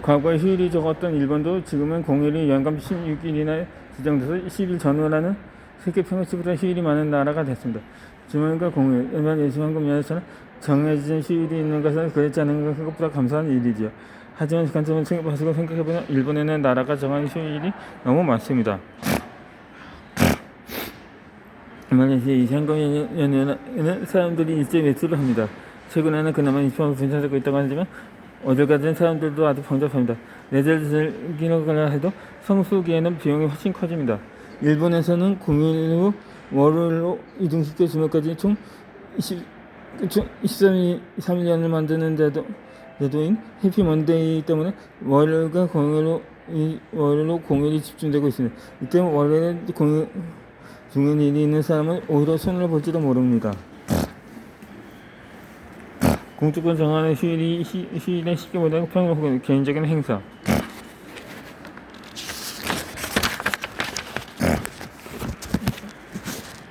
과거에 휴일이 적었던 일본도 지금은 공휴일이 연간 16일이나 지정돼서 10일 전후라는 세계 평균치보다 휴일이 많은 나라가 됐습니다. 주말과 공휴일, 일반 예수환급 면에서는 정해진 휴일이 있는 것은 그렇지 않은 것보다 감사한 일이지요. 하지만 관점을 가지고 생각해보면 일본에는 나라가 정한 휴일이 너무 많습니다. 말레이시아 이 현금 연휴에는 사람들이 일제 외출을 합니다. 최근에는 그나마 입소문이 괜찮아지고 있다고 하지만 어딜 가든 사람들도 아주 복잡합니다. 내절 즐기러 가려 해도 성수기에는 비용이 훨씬 커집니다. 일본에서는 공휴일 후 월요일로 이동시켜 주말까지 총 23일간을 만드는 제도인 해피 먼데이 때문에 월요일과 월요일로 공휴일이 집중되고 있습니다. 이 때문에 월요일에 중요한 일이 있는 사람은 오히려 손을 볼지도 모릅니다. 공주권 정하는 휴일의 시기보다 평일 혹은 개인적인 행사.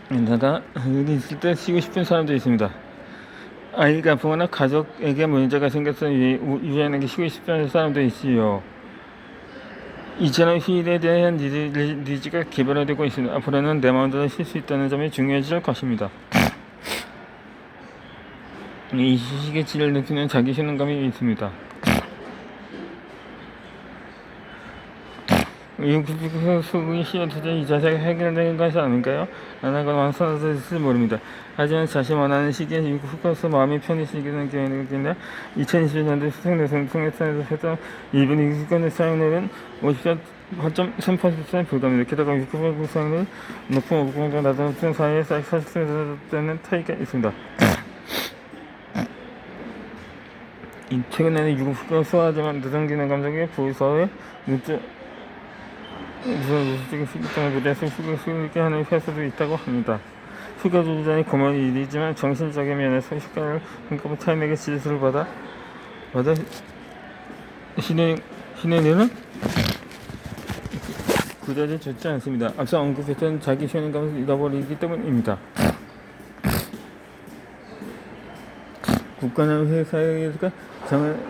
게다가 여기 있을 때 쉬고 싶은 사람도 있습니다. 아이가 아프거나 가족에게 문제가 생겨서 유연하게 쉬고 싶은 사람도 있지요. 이처럼 휴일에 대한 니즈가 개발되고 있습니다. 앞으로는 내 마음대로 쉴 수 있다는 점이 중요해질 것입니다. 이 휴식의 질을 느끼는 자기 효능감이 있습니다. 소극이 쉬어도 이 자세가 해결되는 것이 아닐까요? 나는 건 완성할지 모릅니다. 하지만 자신 원하는 시기에 후가서 마음이 편히 쉬기는 기회는 2020년도 수생내선 통해서 했던 일본 유기권의 사용률은 54.3%에 불과합니다. 게다가 유기권 사용률 높은 오공과 낮은 사이에 40%되는 차이가 있습니다. 최근에는 유급휴가 소화하지만 늦어지는 감정이 부서의 무슨 휴식을 무대에서 휴식을 하는 회사도 있다고 합니다. 휴가 조절이 고마운 일이지만 정신적인 면에서 휴가를 한꺼번에 타인에게 지시를 받아 쉬는 일은 그다지 좋지 않습니다. 앞서 언급했던 자기 효능감을 잃어버리기 때문입니다. 국가나 회사에서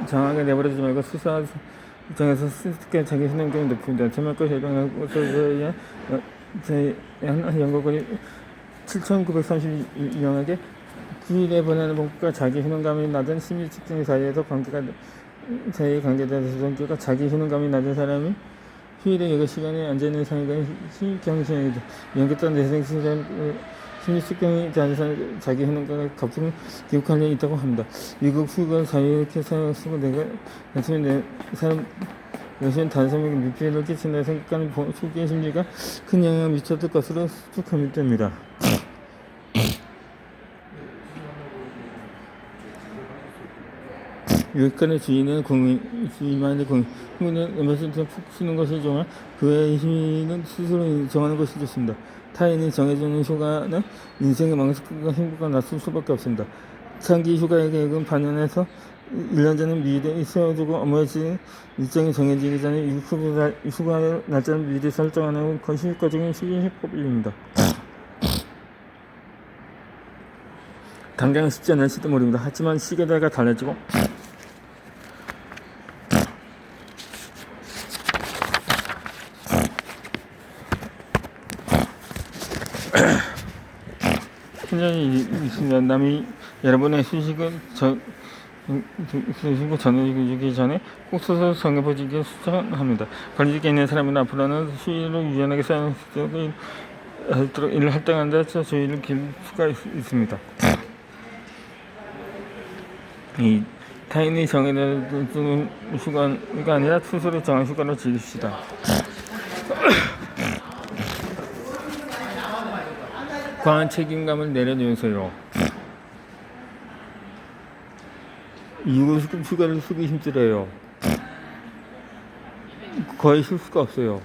정하게 내버려두지 말고 수사 정해서 스스로 자기 효능감이 높습니다. 제말과 해방하고서야 연구관이 7,932명에게 휴일에 보내는 법과 자기 효능감이 낮은 심리 측정 사이에서 사이의 관계돼서 성격과 자기 효능감이 낮은 사람이 휴일에 여가 시간에 앉아있는 상황이 희경신에도 연결된 내생 심리 측정이 자기 효능감을 거품 기록할 일 있다고 합니다. 미국 휴가 자유롭게 사용하고 내가 아침에 내 사람 여신 단순하게 미피를 끼친다 생각하는 소기의 심리가 큰 영향을 미쳤을 것으로 추측됩니다. 유익간의 주인은 주인만의 흥분은 음악을 푹 쉬는 것이 좋아 그의 힘은 스스로 정하는 것이 좋습니다. 타인이 정해주는 휴가는 인생의 망설임과 행복과 낮출 수밖에 없습니다. 장기 휴가의 계획은 반년에서 1년 전에 미리 세워두고 업무의 일정이 정해지기 전에 휴가 날짜를 미리 설정하는 것이 효과적인 휴식법입니다. 당장 쉽지 않을지도 모릅니다. 하지만 시계대가 달라지고 신념이 있습니다. 남이 여러분의 휴식을 전해주기 전에 꼭 스스로 정해보시길 추천합니다. 권리직에 있는 사람은 앞으로는 휴일을 유연하게 사용할 수 있도록 일을 할당하는데 주의를 기울 수가 있습니다. 이 타인이 정해두는 휴가가 아니라 스스로 정한 휴가를 즐깁시다. 과한 책임감을 내려놓으세요. 이후로 휴가를 쓰기 힘들어요. 거의 쉴 수가 없어요.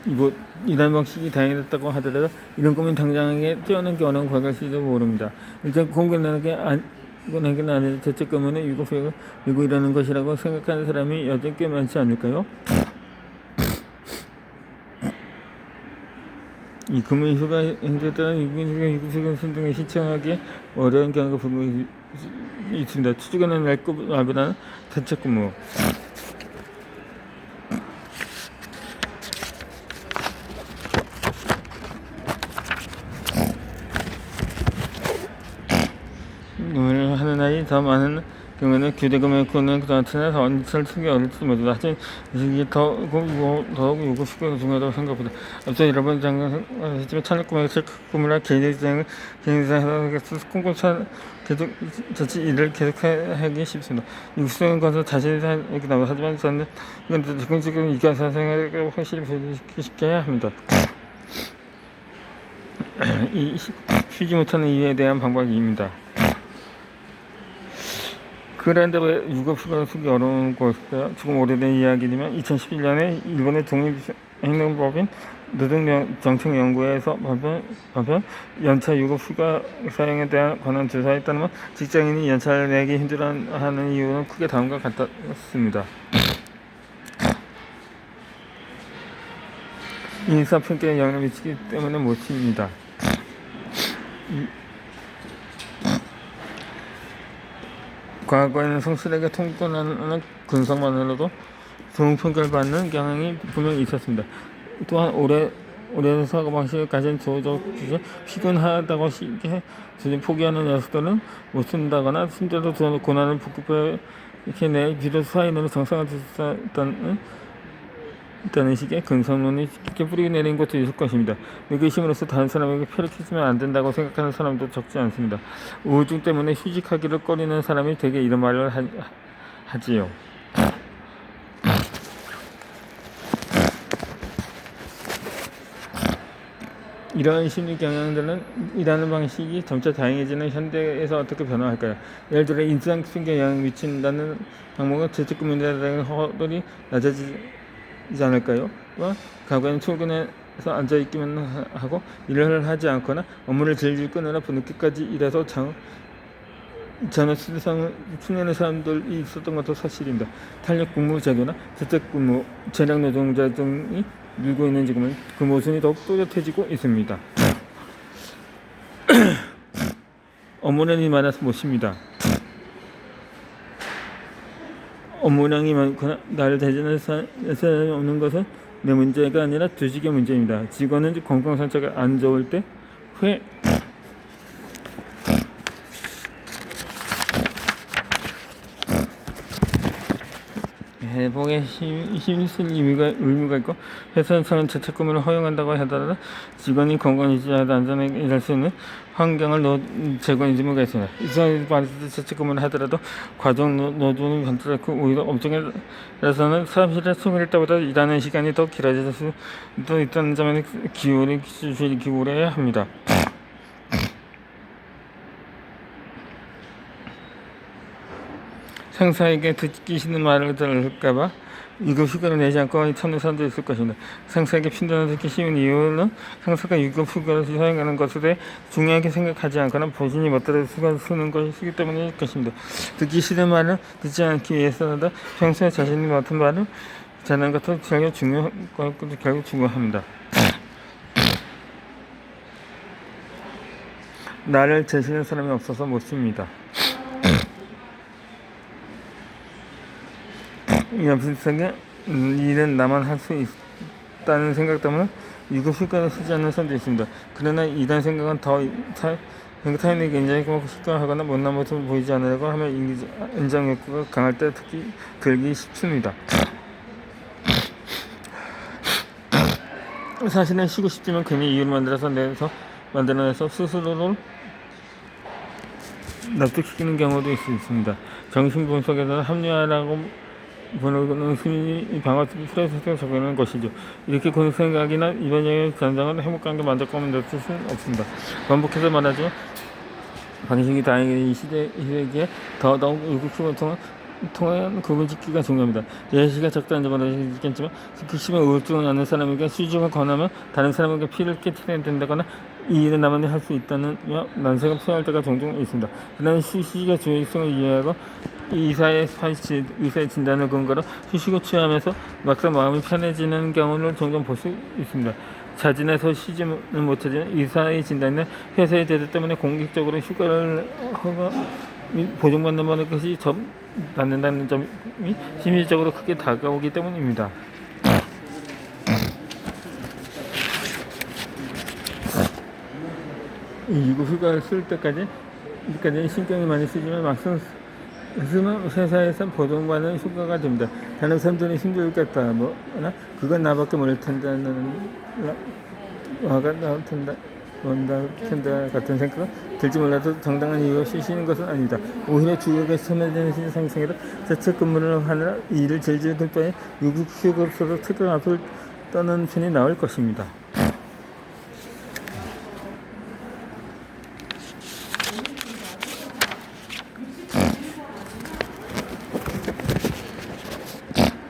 이거 일하는 방식이 다양했다고 하더라도 이런 고민 당장에 뛰어넘는 게 어려운 과거일지도 모릅니다. 일단 공견하게 이건 아니라 대책 때문에 이거 일하는 것이라고 생각하는 사람이 여전히 꽤 많지 않을까요? 이 근무휴가 행정에 따른 유급휴가 등을 신청하기에 어려운 경우가 분명히 있습니다. 추가는 날급 라비라는 대책근무. 근무를 하는 날이 더 많은 경우에는 교대금액권은 그한테는 언제를 쓰기 어렵지 못하다. 하지만 이게 더욱 요구시키는 중요하다고 생각합니다. 앞서 여러분 장관하셨지만 찬력금액 체크금이나 개인대장을 개인대장에서 꼼꼼히 계속 자칫 일을 계속하기 쉽습니다. 육수적인 것은 자신이 이렇게 나오고 하지만 저는 이건 적극적인 이가사 생활을 확실히 보여주게 해야 합니다. 쉬지 못하는 이유에 대한 방법입니다. 그런데 왜 유급휴가를 쓰기 어려운 것일까요? 조금 오래된 이야기지만 2011년에 일본의 독립행정법인 노동정책연구회에서 발표한 연차 유급휴가 사용에 대한 관한 조사에 따르면 직장인이 연차를 내기 힘들어하는 이유는 크게 다음과 같았습니다. 인사평가에 영향을 미치기 때문에 못입니다. 과거에는 성실하게 통근하는 근성만으로도 좋은 평가를 받는 경향이 분명히 있었습니다. 또한 오랜 사고방식을 가진 조직이 피곤하다고 쉽게 포기하는 녀석들은 못 쓴다거나 심지어도 고난을 복구해내 비로소 사회는 정상화됐다는 식의 근성론이 깊게 뿌리 내린 것도 있을 것입니다. 의기심으로써 다른 사람에게 폐를 끼치면 안 된다고 생각하는 사람도 적지 않습니다. 우울증 때문에 휴직하기를 꺼리는 사람이 대개 이런 말을 하지요. 이러한 심리 경향들은 일하는 방식이 점차 다양해지는 현대에서 어떻게 변화할까요? 예를 들어 인상평가에 영향을 미친다는 방법은 재택근무에 대한 허들이 낮아지지 않을까요? 또한 과거에는 출근해서 앉아있기만 하고 일을 하지 않거나 업무를 질질 끄느라 늦게까지 일해서 전혀 수행하는 사람들이 있었던 것도 사실입니다. 탄력 근무제도나 재택근무, 재량 노동자 등이 늘고 있는 지금은 그 모순이 더욱 또렷해지고 있습니다. 업무량이 많아서 못입니다. 업무량이 많거나 나를 대신할 사람이 없는 것은 내 문제가 아니라 조직의 문제입니다. 직원은 건강 상태가 안 좋을 때 회복에 힘쓸 의무가 있고 회사에서는 재택근무를 허용한다고 하더라도 직원이 건강 유지하여 안전하게 일할 수 있는 환경을 제공할 의무가 있습니다. 이상이 받을 재택근무를 하더라도 과정 노동이 변동했고 오히려 업종에서는 사무실에 수고할 때보다 일하는 시간이 더 길어질 수도 있다는 점에 기울여야 합니다. 상사에게 듣기 싫은 말을 들을까봐 유급휴가를 내지 않고 참는 사람도 있을 것입니다. 상사에게 핀잔을 듣기 쉬운 이유는 상사가 유급휴가를 사용하는 것에 대해 중요하게 생각하지 않거나 본인이 멋대로 휴가를 쓰는 것이기 때문일 것입니다. 듣기 싫은 말을 듣지 않기 위해서는 평소에 자신이 맡은 말을 잘하는 것도 결국 중요합니다. 나를 제시하는 사람이 없어서 못씁니다. 비슷하게 일은 나만 할 수 있다는 생각 때문에 유급휴가를 쓰지 않는 사람도 있습니다. 그러나 이런 생각은 타인에게 인정하고 시끄러워하거나 못난 모습을 보이지 않으려고 하면 인정 욕구가 강할 때 특히 들기 쉽습니다. 사실은 쉬고 싶지만 괜히 이유를 만들어내서 스스로를 납득시키는 경우도 있습니다. 정신분석에서는 합리화라고 보는 수준이 방어 스트레스에 적용하는 것이죠. 이렇게 그 생각이나 이변적인 전장은 행복관계 만족감을 넣을 수는 없습니다. 반복해서 말하지만 방식이 다양한 이 시대기에 더더욱 의구심을 통한 구분 짓기가 중요합니다. 예시가 적다는 점은 있겠지만 특히 심한 우울증을 앓는 사람에게 수직을 권하면 다른 사람에게 피를 끼치게 된다거나 이 일은 나만이 할 수 있다는 난색을 표현할 때가 종종 있습니다. 그러나 휴식의 중요성을 이해하고 의사의 진단을 근거로 휴식을 취하면서 막상 마음이 편해지는 경우를 종종 볼 수 있습니다. 자진해서 쉬지는 못하지만 의사의 진단이나 회사의 제도 때문에 공식적으로 휴가를 보증받는 것이 받는다는 점이 심리적으로 크게 다가오기 때문입니다. 이거 휴가를 쓸 때까지는 신경이 많이 쓰지만 막상 쓰면 회사에서 보증받는 휴가가 됩니다. 다른 사람들은 힘들겠다 그건 나밖에 모를 텐다는 화가 나올 텐다 같은 생각은 들지 몰라도 정당한 이유가 쉬시는 것은 아닙니다. 오히려 주역에 소멸되는 상승에도 자체 근무를 하느라 일을 질질 들 바에 유급 휴가로서 퇴근 앞을 떠는 편이 나을 것입니다.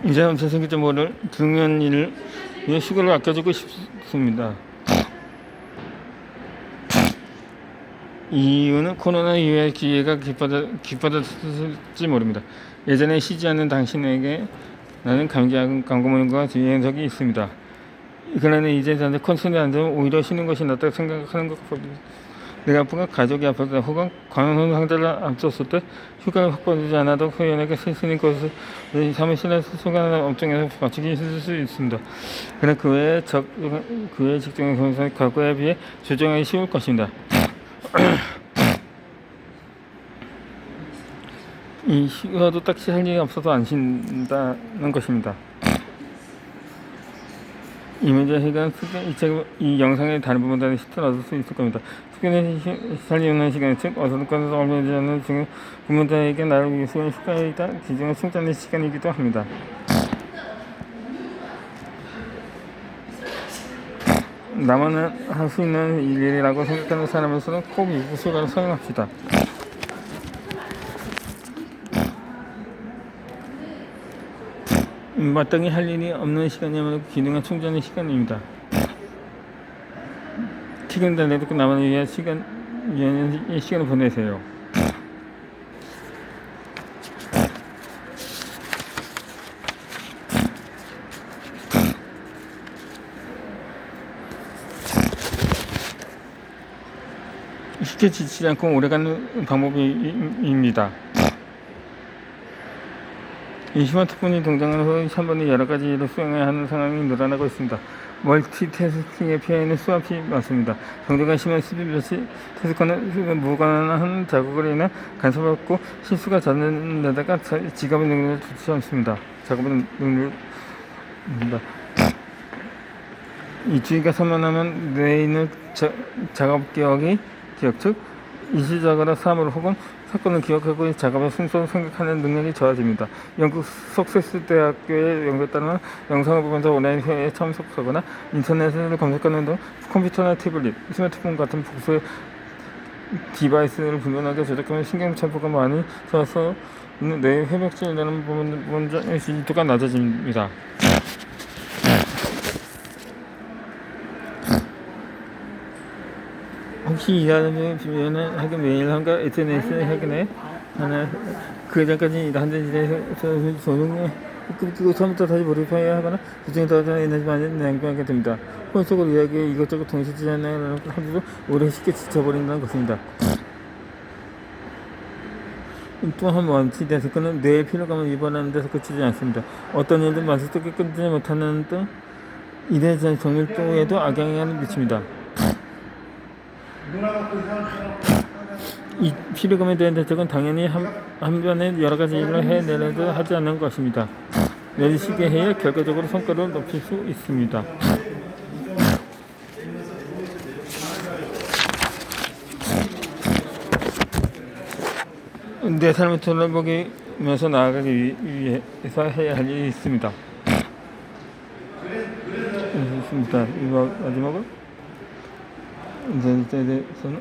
이제 함께 생길지 모를 중요한 일을 위해 휴가를 아껴주고 싶습니다. 이유는 코로나 이후에 기회가 깊어졌을지 모릅니다. 예전에 쉬지 않는 당신에게 나는 광고문과 뒤에 적이 있습니다. 그러나 이제 콘서트에 앉으면 오히려 쉬는 것이 낫다고 생각하는 것 같습니다. 내가 아프고 가족이 아파서 혹은 관원 상자를 앞섰을 때 휴가를 확보되지 않아도 후연에게 쓰는 것을 사무실에 소관하는 업종에서 맞추기 힘들 수 있습니다. 그러나 그 외의 직종의 경우는 과거에 비해 조정하기 쉬울 것입니다. 이 휴가도 딱히 할 일이 없어서 안 쉰다는 것입니다. 이 문제 해결은 이 영상의 다른 부분들은 히트를 얻을 수 있을 겁니다. 특별히 살리는 시간, 즉 어선권에서 얼마지 않는 중에 부모들에게 나를 위해서 휴가이다 기존의 칭찬의 시간이기도 합니다. 나만 할 수 있는 일이라고 생각하는 사람으로서는 꼭 미국 휴가를 사용합시다. 마땅히 할 일이 없는 시간이야말로 기능한 충전의 시간입니다. 시간 달래도 나만을 위한 시간을 보내세요. 쉽게 지치지 않고 오래가는 방법입니다. 이 스마트폰이 등장한 후 한 번에 여러 가지 일을 수행해야 하는 상황이 늘어나고 있습니다. 멀티태스킹의 피해는 수없이 많습니다. 정도가 심한 태스커는 무관한 작업으로 인해 간섭받고 실수가 잦는 데다가 작업의 능률을 좋지 않습니다. 이 주의가 산만하면 뇌에 있는 작업 기억, 즉 일시적으로 사물 혹은 사건을 기억하고 작업의 순서를 생각하는 능력이 좋아집니다. 영국 석세스 대학교의 연구에 따르면 영상을 보면서 온라인 회의에 참석하거나 인터넷을 검색하는 등 컴퓨터나 태블릿, 스마트폰 같은 복수의 디바이스를 불편하게 조작하면 신경차포가 많이 좋아서 뇌의 회복질이라는 부분의 진도가 낮아집니다. 혹시 일하는 주변에 하긴 매일 한가 SNS 하긴에 하나 그 전까지 일하는 일에서 조용히 끄고 처음부터 다시 몰입해야 하거나 그중에 더 에너지 많이 낭비하게 됩니다. 혼속으로 이야기에 이것저것 동시에 지나는 하루도 오래 쉽게 지쳐버린다는 것입니다. 또한 원칙 데스크는 뇌의 피로감을 유발하는 데서 그치지 않습니다. 어떤 일도 만족스럽게 끝내지 못하는 등 일에 대한 정밀도에도 악영향을 미칩니다. 이 피로감에 대한 대책은 당연히 한편에 여러 가지 일을 해내려도 하지 않는 것입니다. 매일 쉬게 해야 결과적으로 성과를 높일 수 있습니다. 내 삶을 돌아보면서 나아가기 위해서 해야 할 일이 있습니다. 마지막으로 이제 대해서는